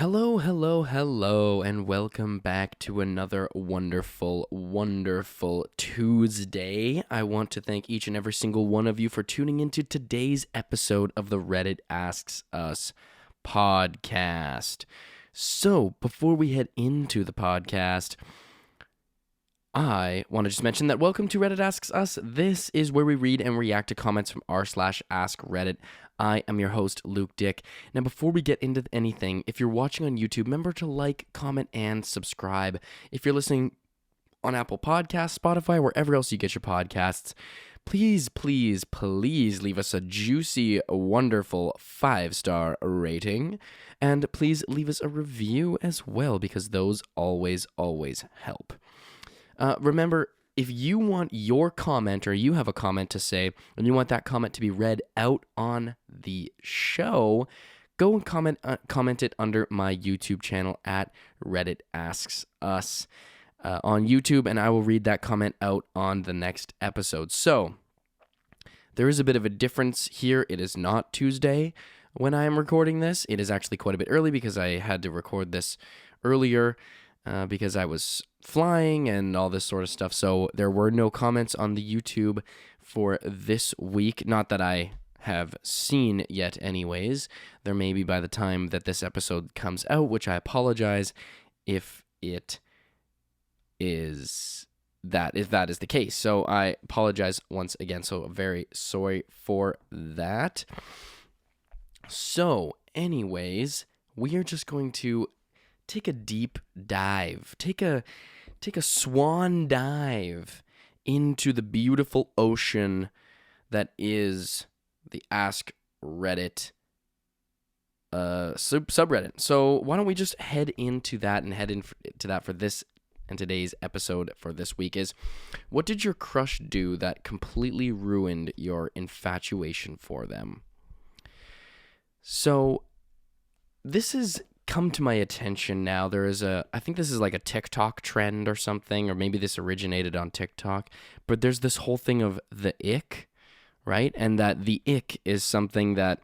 Hello, hello, hello, and welcome back to another wonderful, wonderful Tuesday. I want to thank each and every single one of you for tuning into today's episode of the Reddit Asks Us podcast. So, before we head into the podcast, I want to just mention that welcome to Reddit Asks Us. This is where we read and react to comments from r/AskReddit. I am your host, Luke Dick. Now, before we get into anything, if you're watching on YouTube, remember to like, comment, and subscribe. If you're listening on Apple Podcasts, Spotify, wherever else you get your podcasts, please, please, please leave us a juicy, wonderful 5-star rating. And please leave us a review as well, because those always, always help. Remember, if you want your comment or you have a comment to say and you want that comment to be read out on the show, go and comment it under my YouTube channel at Reddit Asks Us on YouTube, and I will read that comment out on the next episode. So, there is a bit of a difference here. It is not Tuesday when I am recording this. It is actually quite a bit early because I had to record this earlier because I was flying and all this sort of stuff. So there were no comments on the YouTube for this week. Not that I have seen yet anyways. There may be by the time that this episode comes out, which I apologize if that is the case. So I apologize once again. So very sorry for that. So anyways, we are just going to take a deep dive, take a swan dive into the beautiful ocean that is the Askreddit subreddit. So why don't we just head into that for this and today's episode for this week is, what did your crush do that completely ruined your infatuation for them? So this has come to my attention now. I think this is like a TikTok trend or something, or maybe this originated on TikTok, but there's this whole thing of the ick, right? And that the ick is something that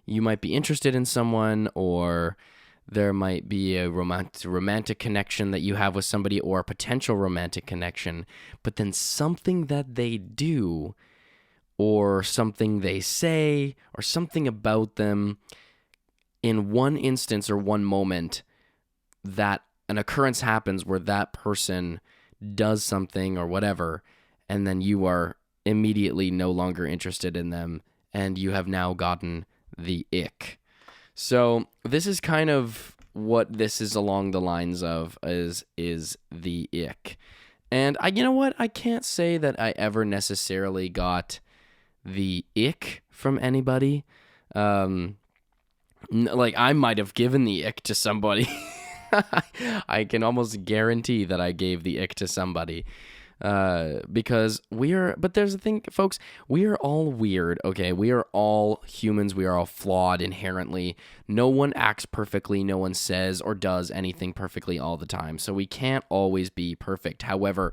you might be interested in someone, or there might be a romantic connection that you have with somebody, or a potential romantic connection, but then something that they do, or something they say, or something about them in one instance or one moment, that an occurrence happens where that person does something or whatever, and then you are immediately no longer interested in them, and you have now gotten the ick. So this is kind of what this is along the lines of, is the ick. And you know what? I can't say that I ever necessarily got the ick from anybody. Like, I might have given the ick to somebody. I can almost guarantee that I gave the ick to somebody. Because but there's the thing, folks, we are all weird, okay? We are all humans. We are all flawed inherently. No one acts perfectly. No one says or does anything perfectly all the time. So we can't always be perfect. However,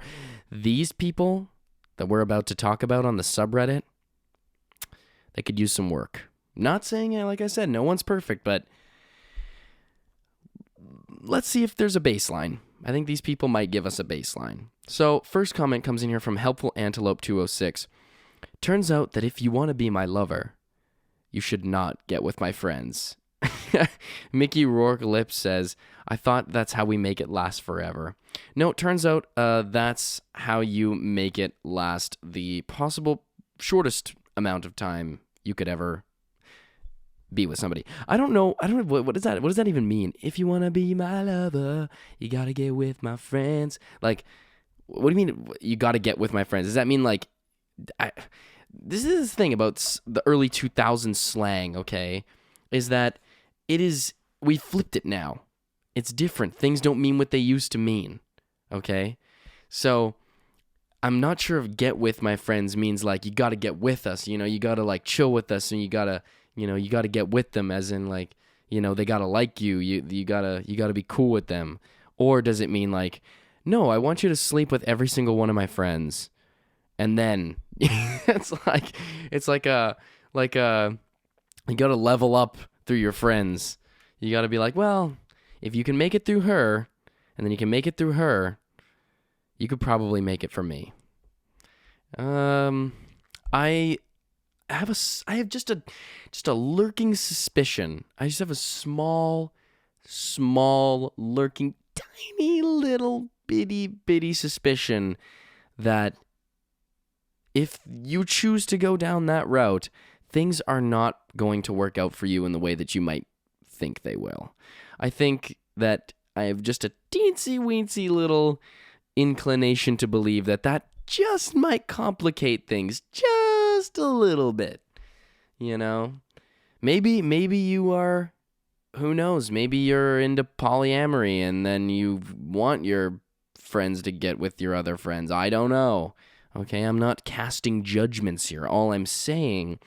these people that we're about to talk about on the subreddit, they could use some work. Not saying, like I said, no one's perfect, but let's see if there's a baseline. I think these people might give us a baseline. So, first comment comes in here from Helpful Antelope 206. Turns out that if you want to be my lover, you should not get with my friends. Mickey Rourke Lips says, I thought that's how we make it last forever. No, it turns out that's how you make it last the possible shortest amount of time you could ever be with somebody. I don't know what is that? What does that even mean? If you want to be my lover, you got to get with my friends. Like, what do you mean you got to get with my friends? Does that mean like this is the thing about the early 2000s slang, okay? Is that we flipped it now. It's different. Things don't mean what they used to mean. Okay? So I'm not sure if get with my friends means like you got to get with us, you got to like chill with us, and you got to get with them, as in like, they got to like you. You got to be cool with them. Or does it mean like, no, I want you to sleep with every single one of my friends, and then it's like you got to level up through your friends. You got to be like, well, if you can make it through her, and then you can make it through her, you could probably make it for me. I have just a lurking suspicion. I just have a small lurking, tiny little bitty suspicion that if you choose to go down that route, things are not going to work out for you in the way that you might think they will. I think that I have just a teensy-weensy little inclination to believe that just might complicate things just a little bit. You know? Maybe you are, who knows, maybe you're into polyamory and then you want your friends to get with your other friends. I don't know. Okay, I'm not casting judgments here. All I'm saying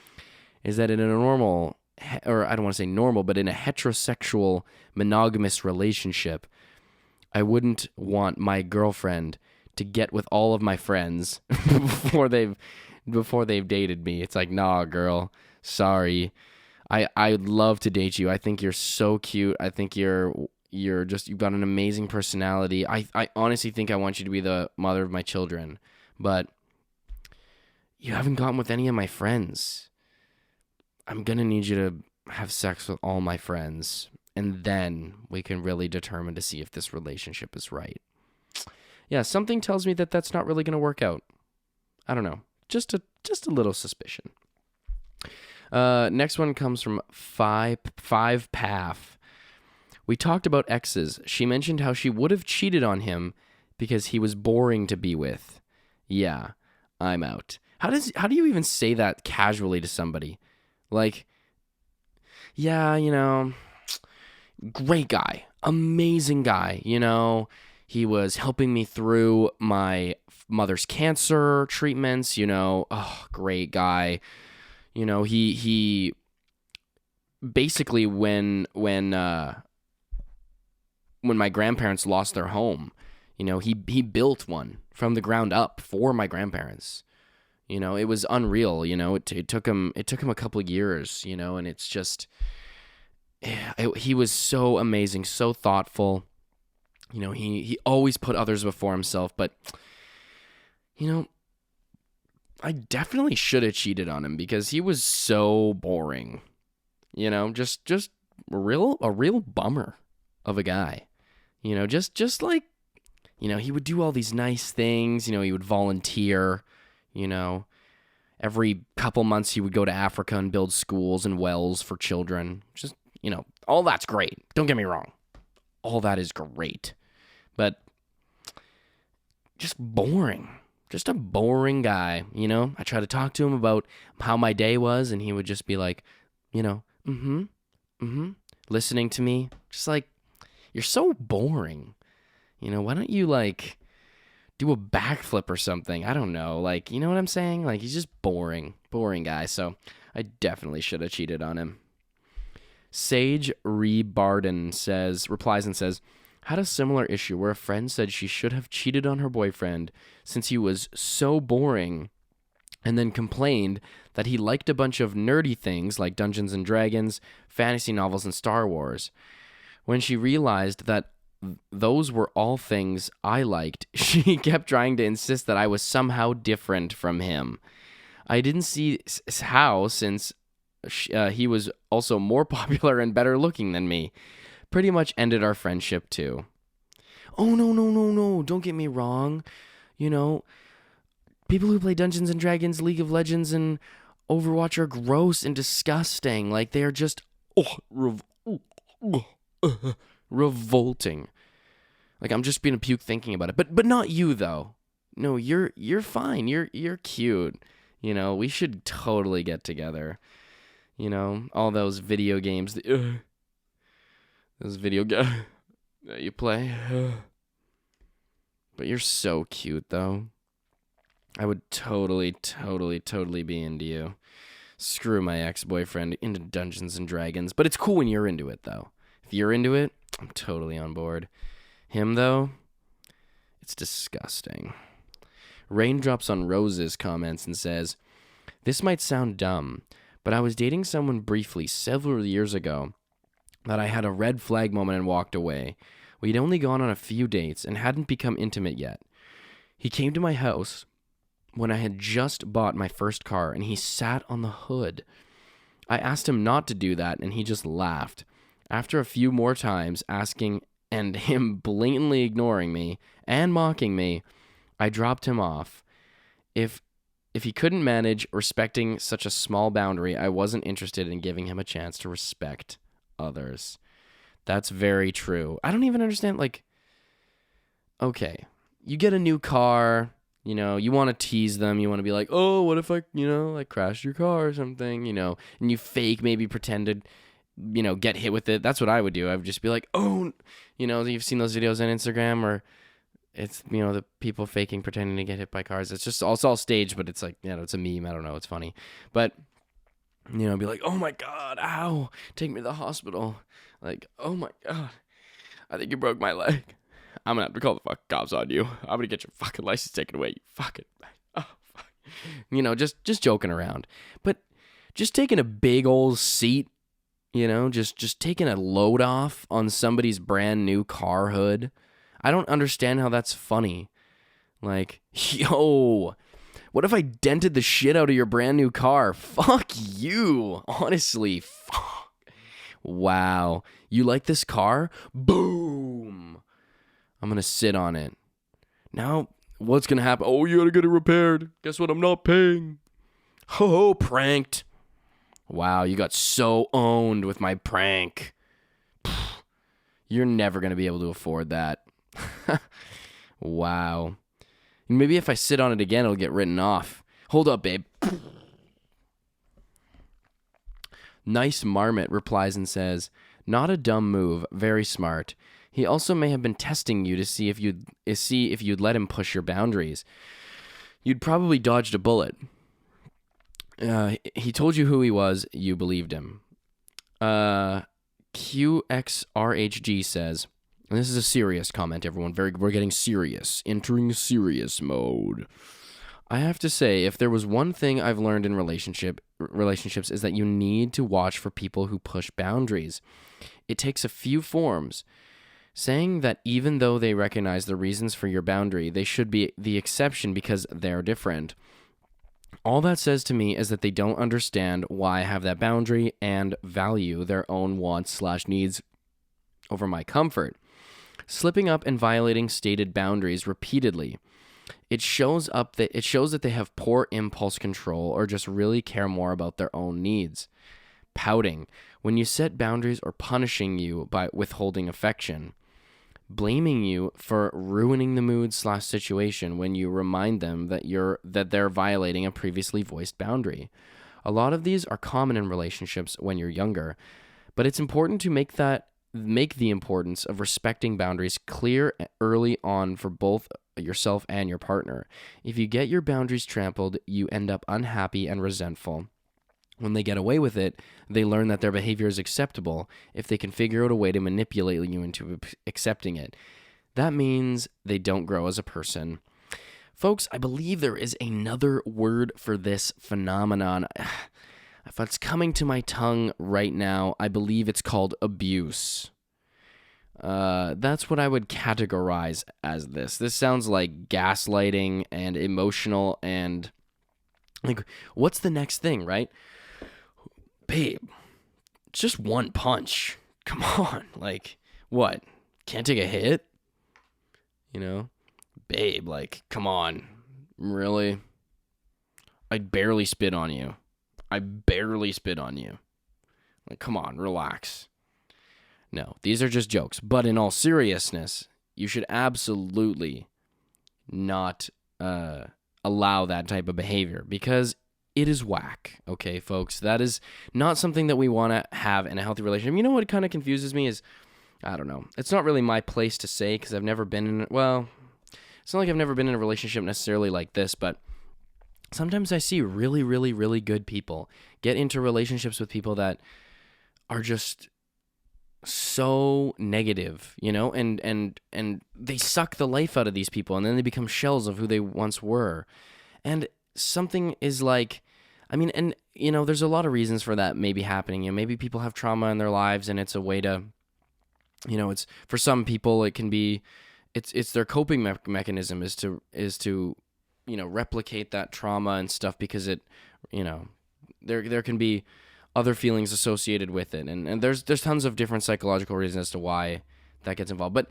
is that in a normal, or I don't want to say normal, but in a heterosexual monogamous relationship, I wouldn't want my girlfriend to get with all of my friends before they've dated me. It's like, nah, girl, sorry. I'd love to date you. I think you're so cute. I think you've got an amazing personality. I honestly think I want you to be the mother of my children, but you haven't gotten with any of my friends. I'm going to need you to have sex with all my friends, and then we can really determine to see if this relationship is right. Yeah, something tells me that that's not really going to work out. I don't know. Just a little suspicion. Next one comes from Five Path. We talked about exes. She mentioned how she would have cheated on him because he was boring to be with. Yeah, I'm out. How do you even say that casually to somebody? Like, yeah, great guy, amazing guy, he was helping me through my mother's cancer treatments, great guy. He basically when my grandparents lost their home, he built one from the ground up for my grandparents. It was unreal. It took him a couple of years, and it's just, he was so amazing, so thoughtful. He always put others before himself, but I definitely should have cheated on him because he was so boring. Just a real bummer of a guy. Just like, he would do all these nice things. He would volunteer. Every couple months he would go to Africa and build schools and wells for children. Just, all that's great. Don't get me wrong. All that is great. But just boring. Just a boring guy, I tried to talk to him about how my day was, and he would just be like, listening to me. Just like, you're so boring. Why don't you, do a backflip or something? I don't know. You know what I'm saying? He's just boring. Boring guy. So I definitely should have cheated on him. Sage Rebarden replies and says, had a similar issue where a friend said she should have cheated on her boyfriend since he was so boring, and then complained that he liked a bunch of nerdy things like Dungeons and Dragons, fantasy novels, and Star Wars. When she realized that those were all things I liked, she kept trying to insist that I was somehow different from him. I didn't see how, since he was also more popular and better looking than me. Pretty much ended our friendship too. Oh, no. Don't get me wrong. People who play Dungeons and Dragons, League of Legends, and Overwatch are gross and disgusting. They are just revolting. I'm just being a puke thinking about it. But not you though. No, you're fine. You're cute. We should totally get together. All those video games. Those video games that you play. But you're so cute, though. I would totally be into you. Screw my ex-boyfriend into Dungeons and Dragons. But it's cool when you're into it, though. If you're into it, I'm totally on board. Him, though, it's disgusting. Raindrops on Roses comments and says, this might sound dumb, but I was dating someone briefly several years ago that I had a red flag moment and walked away. We'd only gone on a few dates and hadn't become intimate yet. He came to my house when I had just bought my first car, and he sat on the hood. I asked him not to do that, and he just laughed. After a few more times asking and him blatantly ignoring me and mocking me, I dropped him off. If he couldn't manage respecting such a small boundary, I wasn't interested in giving him a chance to respect others. That's very true. I don't even understand, like, okay, you get a new car, you know, you want to tease them, you want to be like, oh, what if I, like crashed your car or something, and you fake, maybe pretended, get hit with it. That's what I would do. I would just be like, oh, you've seen those videos on Instagram or it's, the people faking, pretending to get hit by cars. It's just, it's all staged, but it's like, it's a meme. I don't know. It's funny. But, be like, oh my God, ow, take me to the hospital. Like, oh my God, I think you broke my leg. I'm gonna have to call the fucking cops on you. I'm gonna get your fucking license taken away. You fucking, oh fuck. Just joking around. But just taking a big old seat, just taking a load off on somebody's brand new car hood. I don't understand how that's funny. Like, yo, what if I dented the shit out of your brand new car? Fuck you. Honestly, fuck. Wow. You like this car? Boom. I'm going to sit on it. Now, what's going to happen? Oh, you got to get it repaired. Guess what? I'm not paying. Ho, pranked. Wow, you got so owned with my prank. You're never going to be able to afford that. Wow. Maybe if I sit on it again, it'll get written off. Hold up, babe. Nice Marmot replies and says, not a dumb move, very smart. He also may have been testing you to see if you'd let him push your boundaries. You'd probably dodged a bullet. He told you who he was, you believed him. QXRHG says, and this is a serious comment, everyone. We're getting serious. Entering serious mode. I have to say, if there was one thing I've learned in relationships is that you need to watch for people who push boundaries. It takes a few forms. Saying that even though they recognize the reasons for your boundary, they should be the exception because they're different. All that says to me is that they don't understand why I have that boundary and value their own wants/needs over my comfort. Slipping up and violating stated boundaries repeatedly. It shows that they have poor impulse control or just really care more about their own needs. Pouting. When you set boundaries or punishing you by withholding affection. Blaming you for ruining the mood/situation when you remind them that they're violating a previously voiced boundary. A lot of these are common in relationships when you're younger, but it's important to make the importance of respecting boundaries clear early on for both yourself and your partner. If you get your boundaries trampled, you end up unhappy and resentful. When they get away with it, they learn that their behavior is acceptable if they can figure out a way to manipulate you into accepting it. That means they don't grow as a person. Folks, I believe there is another word for this phenomenon. If it's coming to my tongue right now, I believe it's called abuse. That's what I would categorize as this. This sounds like gaslighting and emotional and like, what's the next thing, right? Babe, it's just one punch. Come on. Like, what? Can't take a hit? Babe, like, come on. Really? I barely spit on you. Like, come on, relax. No, these are just jokes. But in all seriousness, you should absolutely not allow that type of behavior because it is whack, okay, folks? That is not something that we want to have in a healthy relationship. You know what kind of confuses me is, I don't know. It's not really my place to say because I've never been in, well, it's not like I've never been in a relationship necessarily like this, but sometimes I see really, really, really good people get into relationships with people that are just so negative, and they suck the life out of these people, and then they become shells of who they once were. And something is like, and there's a lot of reasons for that maybe happening. Maybe people have trauma in their lives, and it's a way to, it's for some people it can be, it's their coping mechanism is to replicate that trauma and stuff, because it, there can be other feelings associated with it, and there's tons of different psychological reasons as to why that gets involved. But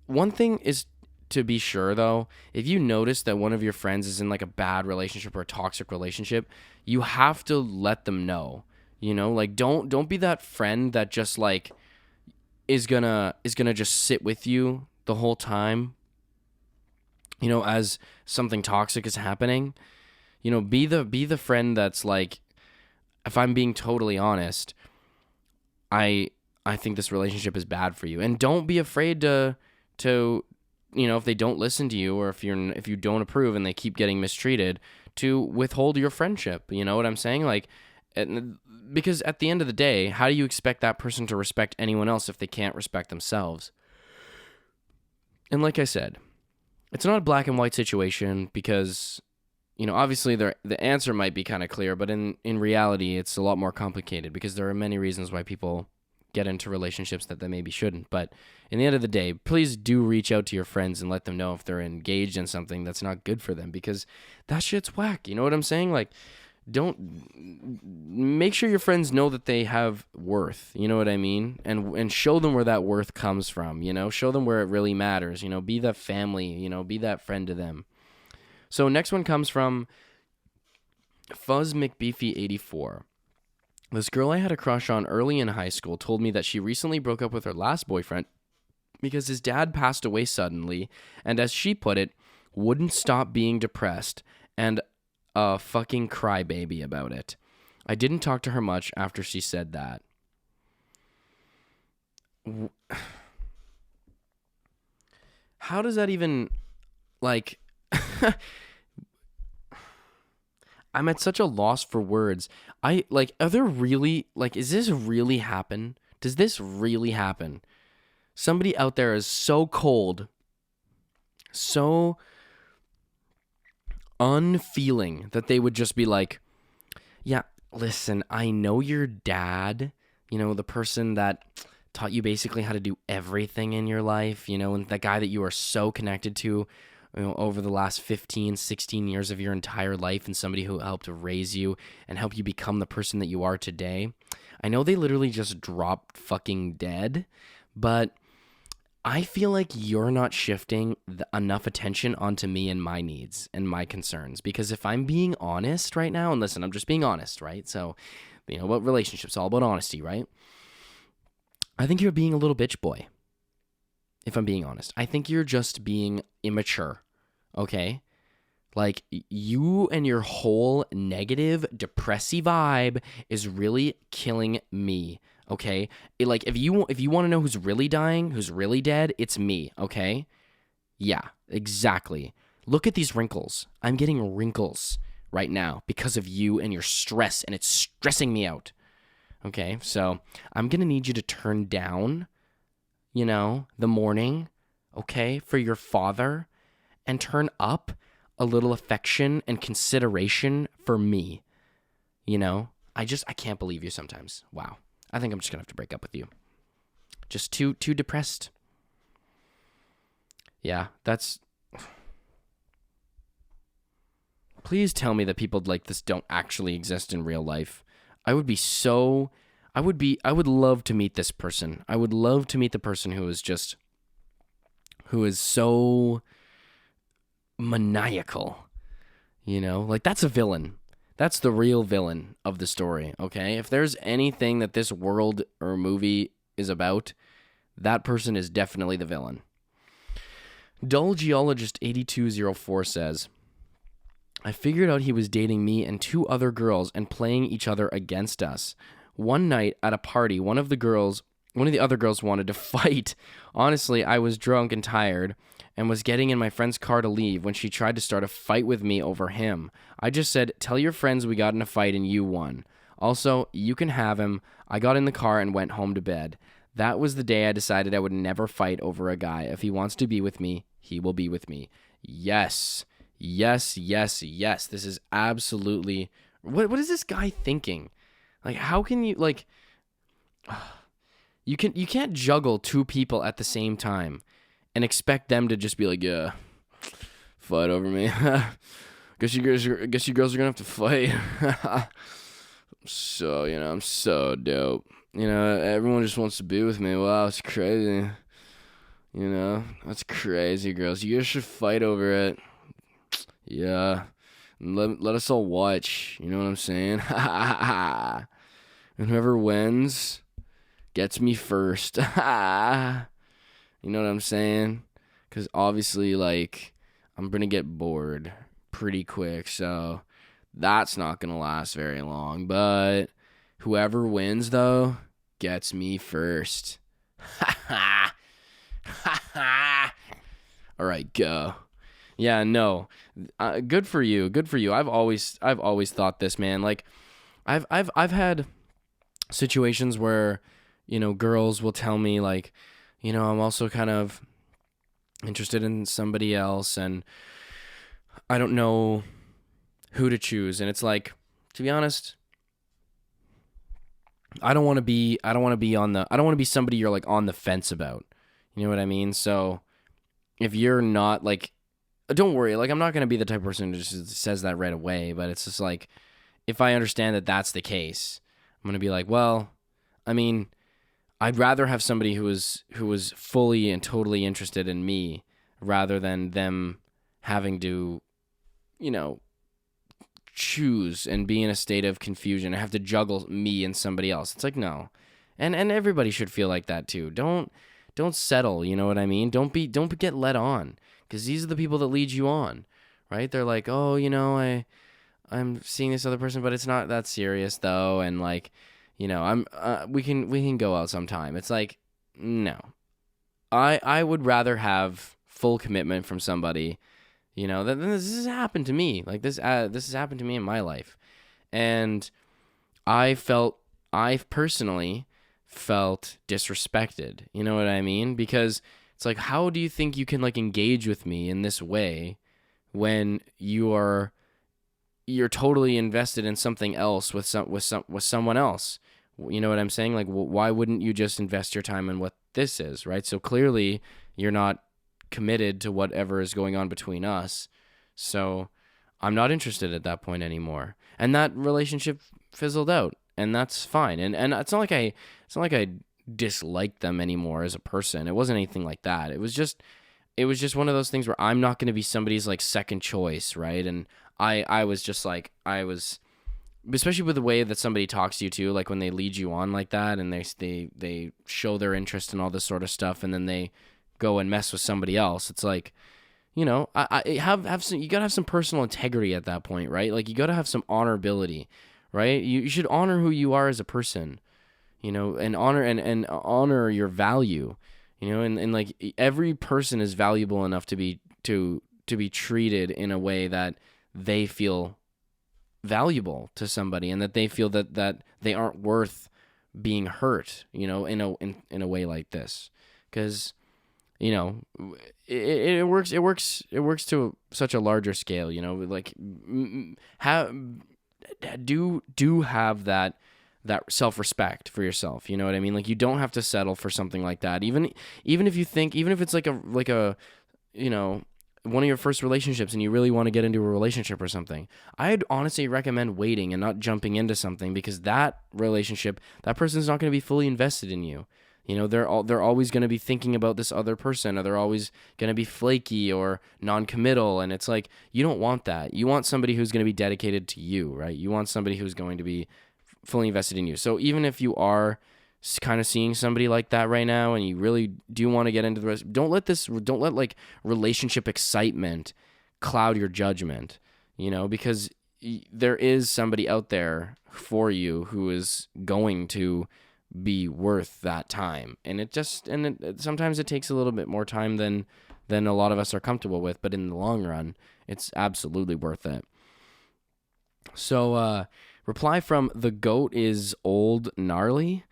one thing is to be sure, though, if you notice that one of your friends is in like a bad relationship or a toxic relationship, you have to let them know. Like don't be that friend that just like is gonna just sit with you the whole time, as something toxic is happening. Be the friend that's like, if I'm being totally honest, I think this relationship is bad for you, and don't be afraid to if they don't listen to you, or if you don't approve and they keep getting mistreated, to withhold your friendship. You know what I'm saying? Like, because at the end of the day, how do you expect that person to respect anyone else if they can't respect themselves? And like I said, it's not a black and white situation, because obviously the answer might be kind of clear, but in reality, it's a lot more complicated, because there are many reasons why people get into relationships that they maybe shouldn't. But in the end of the day, please do reach out to your friends and let them know if they're engaged in something that's not good for them, because that shit's whack. You know what I'm saying? Like, don't make sure your friends know that they have worth. You know what I mean? And show them where that worth comes from. Show them where it really matters. Be that family. Be that friend to them. So next one comes from Fuzz McBeefy84. This girl I had a crush on early in high school told me that she recently broke up with her last boyfriend because his dad passed away suddenly, and as she put it, wouldn't stop being depressed and a fucking crybaby about it. I didn't talk to her much after she said that. How does that even, like... I'm at such a loss for words. Are there really, is this really happen? Does this really happen? Somebody out there is so cold, so unfeeling, that they would just be like, yeah, listen, I know your dad, the person that taught you basically how to do everything in your life, and that guy that you are so connected to, over the last 15, 16 years of your entire life, and somebody who helped raise you and help you become the person that you are today. I know they literally just dropped fucking dead, but I feel like you're not shifting enough attention onto me and my needs and my concerns. Because if I'm being honest right now, and listen, I'm just being honest, right? So, about relationships, all about honesty, right? I think you're being a little bitch boy. If I'm being honest, I think you're just being immature, okay? Like, you and your whole negative, depressy vibe is really killing me, okay? If you want to know who's really dying, who's really dead, it's me, okay? Yeah, exactly. Look at these wrinkles. I'm getting wrinkles right now because of you and your stress, and it's stressing me out, okay? So I'm going to need you to turn down the morning, okay, for your father, and turn up a little affection and consideration for me. I can't believe you sometimes. Wow. I think I'm just gonna have to break up with you. Just too depressed. Yeah, that's... Please tell me that people like this don't actually exist in real life. I would love to meet this person. I would love to meet the person who is so maniacal, that's a villain. That's the real villain of the story, okay? If there's anything that this world or movie is about, that person is definitely the villain. Dull Geologist 8204 says, I figured out he was dating me and two other girls and playing each other against us. One night at a party, one of the other girls wanted to fight. Honestly, I was drunk and tired and was getting in my friend's car to leave when she tried to start a fight with me over him. I just said, tell your friends we got in a fight and you won. Also, you can have him. I got in the car and went home to bed. That was the day I decided I would never fight over a guy. If he wants to be with me, he will be with me. Yes. Yes, yes, yes. This is absolutely What is this guy thinking? Like, how can you, like, you can't juggle two people at the same time and expect them to just be like, yeah, fight over me. guess you girls are gonna have to fight. So, I'm so dope. Everyone just wants to be with me. Wow, it's crazy. That's crazy, girls. You guys should fight over it. Yeah. Let us all watch. You know what I'm saying? And whoever wins gets me first. You know what I'm saying? Because obviously, like, I'm going to get bored pretty quick. So that's not going to last very long. But whoever wins, though, gets me first. All right, go. Yeah, no. Good for you. Good for you. I've always thought this, man. Like, I've had situations where, girls will tell me, like, I'm also kind of interested in somebody else, and I don't know who to choose. And it's like, to be honest, I don't want to be somebody you're like on the fence about. You know what I mean? So if you're not, like, don't worry, like, I'm not going to be the type of person who just says that right away, but it's just like, if I understand that that's the case, I'm going to be like, well, I mean, I'd rather have somebody who was fully and totally interested in me rather than them having to, choose and be in a state of confusion and have to juggle me and somebody else. It's like, no. And everybody should feel like that too. Don't settle, you know what I mean? Don't get led on, because these are the people that lead you on, right? They're like, oh, I'm seeing this other person, but it's not that serious though, and like, we can go out sometime. It's like, no. I would rather have full commitment from somebody, this has happened to me. Like, this has happened to me in my life. And I personally felt disrespected. You know what I mean? Because it's like, how do you think you can, like, engage with me in this way when you're totally invested in something else with someone else? You know what I'm saying? Like, why wouldn't you just invest your time in what this is, right? So clearly you're not committed to whatever is going on between us. So I'm not interested at that point anymore. And that relationship fizzled out, and that's fine. And it's not like I disliked them anymore as a person. It wasn't anything like that. It was just one of those things where I'm not going to be somebody's, like, second choice, right? And I was just like, especially with the way that somebody talks to you too, like when they lead you on like that and they show their interest in all this sort of stuff, and then they go and mess with somebody else. It's like, I have some, you gotta have some personal integrity at that point, right? Like, you gotta have some honorability, right? You should honor who you are as a person, and honor your value, and like, every person is valuable enough to be treated in a way that they feel valuable to somebody, and that they feel that they aren't worth being hurt, in a way like this. Because it works to such a larger scale, like, do have that self-respect for yourself, you know what I mean? Like, you don't have to settle for something like that, even if it's like a one of your first relationships and you really want to get into a relationship or something. I'd honestly recommend waiting and not jumping into something, because that relationship, that person's not going to be fully invested in you. They're always going to be thinking about this other person, or they're always going to be flaky or non-committal, and it's like, you don't want that. You want somebody who's going to be dedicated to you, right? You want somebody who's going to be fully invested in you. So even if you are kind of seeing somebody like that right now, and you really do want to get into the rest, don't let like relationship excitement cloud your judgment, because there is somebody out there for you who is going to be worth that time. And sometimes it takes a little bit more time than a lot of us are comfortable with, but in the long run, it's absolutely worth it. So, reply from the goat is old gnarly.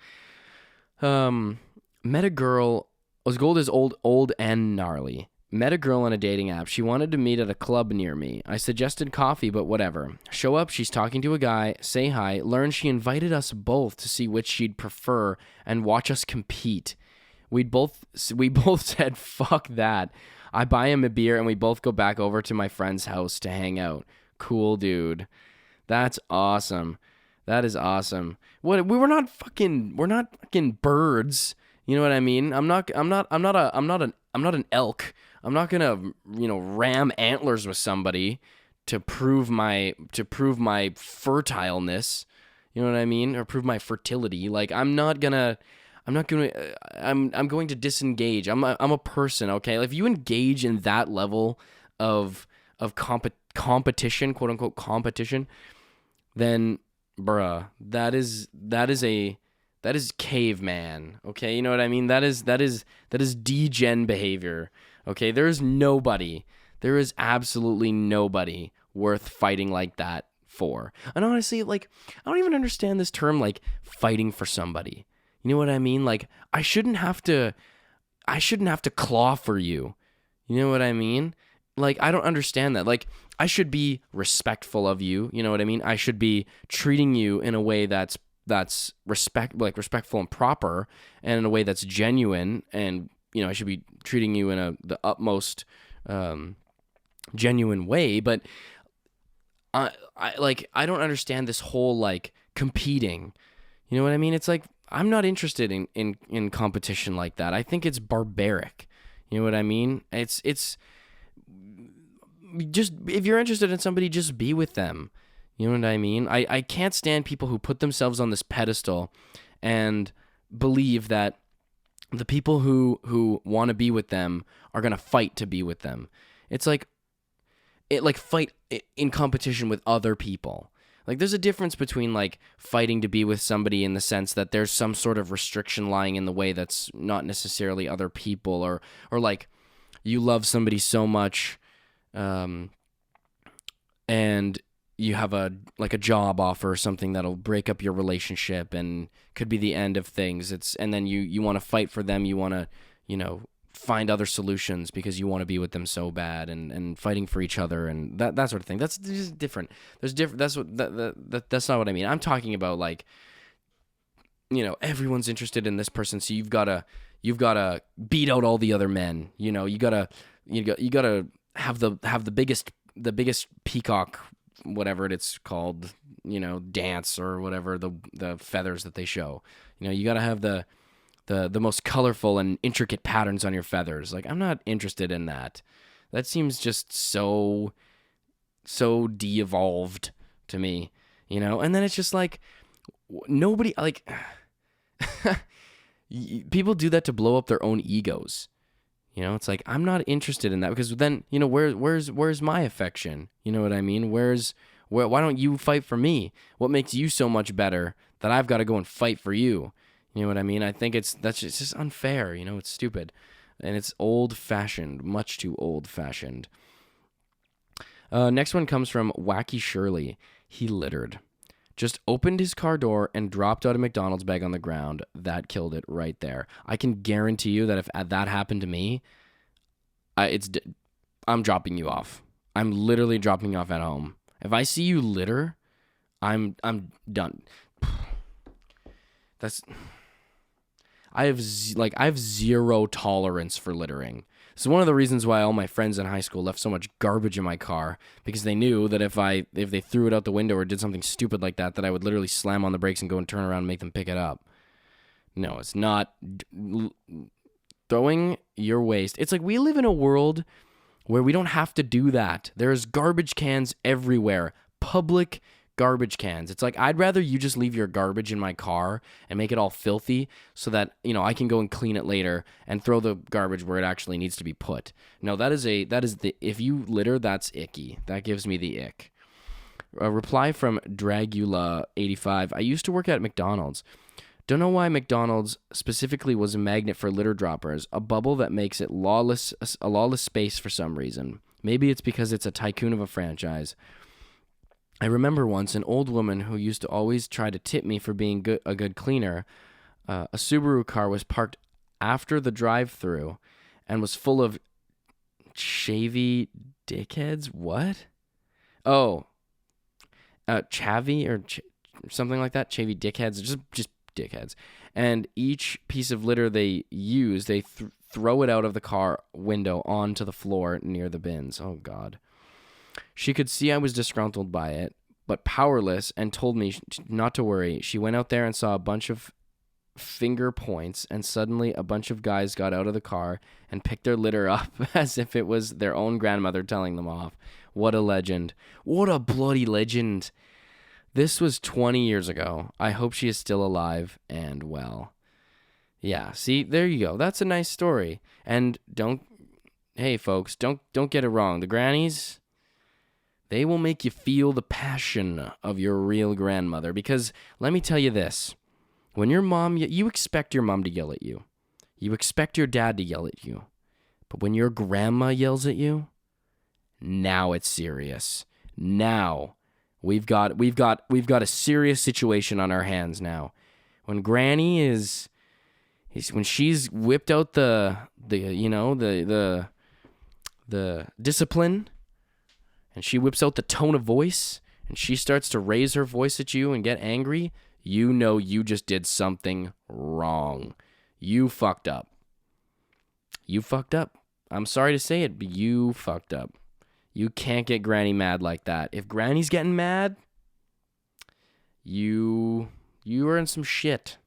Met a girl. Gold is old and gnarly. Met a girl on a dating app. She wanted to meet at a club near me. I suggested coffee, but whatever. Show up, she's talking to a guy, say hi, learn she invited us both to see which she'd prefer and watch us compete. We both said, fuck that. I buy him a beer and we both go back over to my friend's house to hang out. Cool, dude. That's awesome. That is awesome. We're not fucking birds. You know what I mean? I'm not an elk. I'm not gonna, ram antlers with somebody to prove my fertileness. You know what I mean? Or prove my fertility. Like I'm going to disengage. I'm a person, okay? If you engage in that level of competition, quote unquote competition, then bruh, that is caveman, okay? You know what I mean? That is degen behavior, okay? There is absolutely nobody worth fighting like that for. And honestly, like, I don't even understand this term, like, fighting for somebody. You know what I mean? Like, I shouldn't have to claw for you. You know what I mean? Like, I don't understand that. Like, I should be respectful of you. You know what I mean? I should be treating you in a way that's respectful and proper, and in a way that's genuine. And, I should be treating you in the utmost genuine way. But I don't understand this whole, like, competing. You know what I mean? It's like, I'm not interested in competition like that. I think it's barbaric. You know what I mean? It's just, if you're interested in somebody, just be with them. You know what I mean? I can't stand people who put themselves on this pedestal and believe that the people who want to be with them are going to fight to be with them. It's like, fight in competition with other people. Like, there's a difference between, like, fighting to be with somebody in the sense that there's some sort of restriction lying in the way that's not necessarily other people, or like, you love somebody so much, and you have a job offer or something that'll break up your relationship and could be the end of things. And then you want to fight for them. You want to, find other solutions because you want to be with them so bad, and fighting for each other and that sort of thing. That's just different. There's different. That's not what I mean. I'm talking about, like, everyone's interested in this person, so you've got to beat out all the other men. You gotta have the biggest peacock, whatever it's called, dance or whatever, the feathers that they show. You gotta have the most colorful and intricate patterns on your feathers. Like, I'm not interested in that. That seems just so de-evolved to me, And then it's just like, nobody, like, people do that to blow up their own egos. It's like, I'm not interested in that, because then, where's my affection? You know what I mean? Why don't you fight for me? What makes you so much better that I've got to go and fight for you? You know what I mean? I think it's just unfair. It's stupid, and it's old-fashioned, much too old-fashioned. Next one comes from Wacky Shirley. He littered. Just opened his car door and dropped out a McDonald's bag on the ground. That killed it right there. I can guarantee you that if that happened to me, I'm dropping you off. I'm literally dropping you off at home. If I see you litter, I'm done. I have zero tolerance for littering. This is one of the reasons why all my friends in high school left so much garbage in my car, because they knew that if they threw it out the window or did something stupid like that I would literally slam on the brakes and go and turn around and make them pick it up. No, it's not throwing your waste. It's like, we live in a world where we don't have to do that. There's garbage cans everywhere. Public garbage cans. It's like, I'd rather you just leave your garbage in my car and make it all filthy so that, I can go and clean it later and throw the garbage where it actually needs to be put. No, if you litter, that's icky. That gives me the ick. A reply from Dragula85. I used to work at McDonald's. Don't know why McDonald's specifically was a magnet for litter droppers, a bubble that makes it a lawless space for some reason. Maybe it's because it's a tycoon of a franchise. I remember once an old woman who used to always try to tip me for being a good cleaner. A Subaru car was parked after the drive-thru and was full of Chavy dickheads? What? Oh, chavy or something like that. Chavy dickheads, just dickheads. And each piece of litter they use, they throw it out of the car window onto the floor near the bins. Oh God. She could see I was disgruntled by it, but powerless, and told me not to worry. She went out there and saw a bunch of finger points, and suddenly a bunch of guys got out of the car and picked their litter up as if it was their own grandmother telling them off. What a legend. What a bloody legend. This was 20 years ago. I hope she is still alive and well. Yeah, see, there you go. That's a nice story. And hey folks, don't get it wrong. The grannies, they will make you feel the passion of your real grandmother, because let me tell you this. When your mom, you expect your mom to yell at you. You expect your dad to yell at you. But when your grandma yells at you, now it's serious. Now we've got a serious situation on our hands now. When Granny when she's whipped out the discipline, and she whips out the tone of voice, and she starts to raise her voice at you and get angry, you know you just did something wrong. You fucked up. You fucked up. I'm sorry to say it, but you fucked up. You can't get Granny mad like that. If Granny's getting mad, you are in some shit.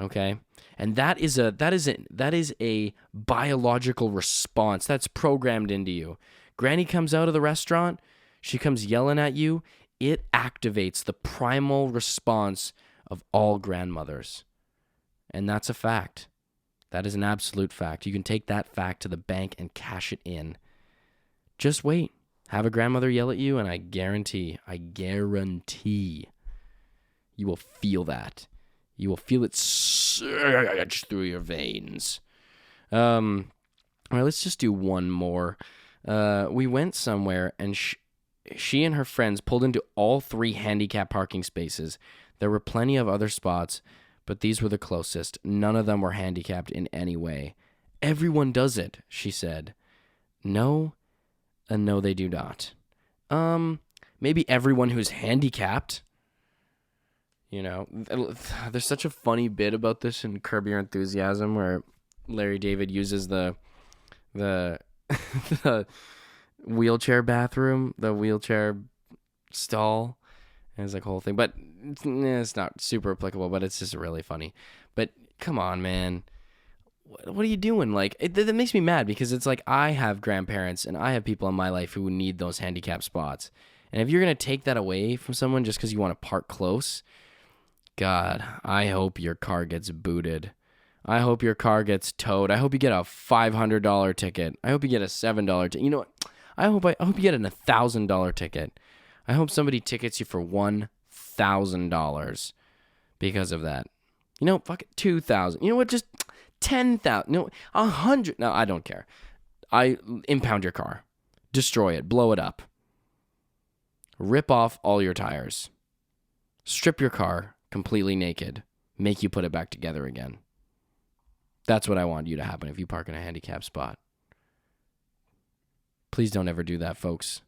Okay? And that is a biological response that's programmed into you. Granny comes out of the restaurant, she comes yelling at you, it activates the primal response of all grandmothers. And that's a fact. That is an absolute fact. You can take that fact to the bank and cash it in. Just wait. Have a grandmother yell at you, and I guarantee, you will feel that. You will feel it surge through your veins. All right, let's just do one more. We went somewhere, and she and her friends pulled into all 3 handicap parking spaces. There were plenty of other spots, but these were the closest. None of them were handicapped in any way. Everyone does it, she said. No, no, they do not. Maybe everyone who's handicapped. You know, there's such a funny bit about this in Curb Your Enthusiasm where Larry David uses the the wheelchair bathroom, the wheelchair stall. And it's like a whole thing, but it's not super applicable, but it's just really funny. But come on, man. What are you doing? Like, that makes me mad, because it's like I have grandparents and I have people in my life who need those handicap spots. And if you're going to take that away from someone just because you want to park close, God, I hope your car gets booted. I hope your car gets towed. I hope you get a $500 ticket. I hope you get a $7 ticket. You know what? I hope you get an $1,000 ticket. I hope somebody tickets you for $1,000 because of that. You know, fuck it, $2,000. You know what? Just $10,000. No, $100. No, I don't care. I impound your car, destroy it, blow it up, rip off all your tires, strip your car completely naked, make you put it back together again. That's what I want you to happen if you park in a handicap spot. Please don't ever do that, folks.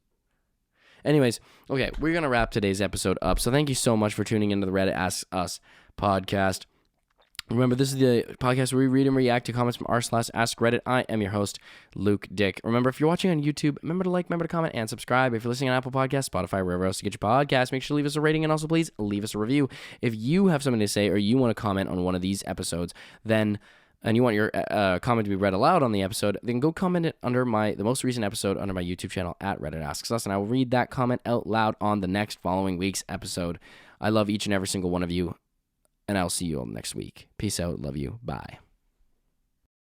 Anyways, okay, we're going to wrap today's episode up. So thank you so much for tuning into the Reddit Ask Us podcast. Remember, this is the podcast where we read and react to comments from r/Askreddit. I am your host, Luke Dick. Remember, if you're watching on YouTube, remember to like, remember to comment, and subscribe. If you're listening on Apple Podcasts, Spotify, wherever else you get your podcasts, make sure to leave us a rating, and also please leave us a review. If you have something to say or you want to comment on one of these episodes, and you want your comment to be read aloud on the episode, then go comment it under the most recent episode under my YouTube channel at Reddit Asks Us, and I will read that comment out loud on the following week's episode. I love each and every single one of you, and I'll see you all next week. Peace out. Love you. Bye.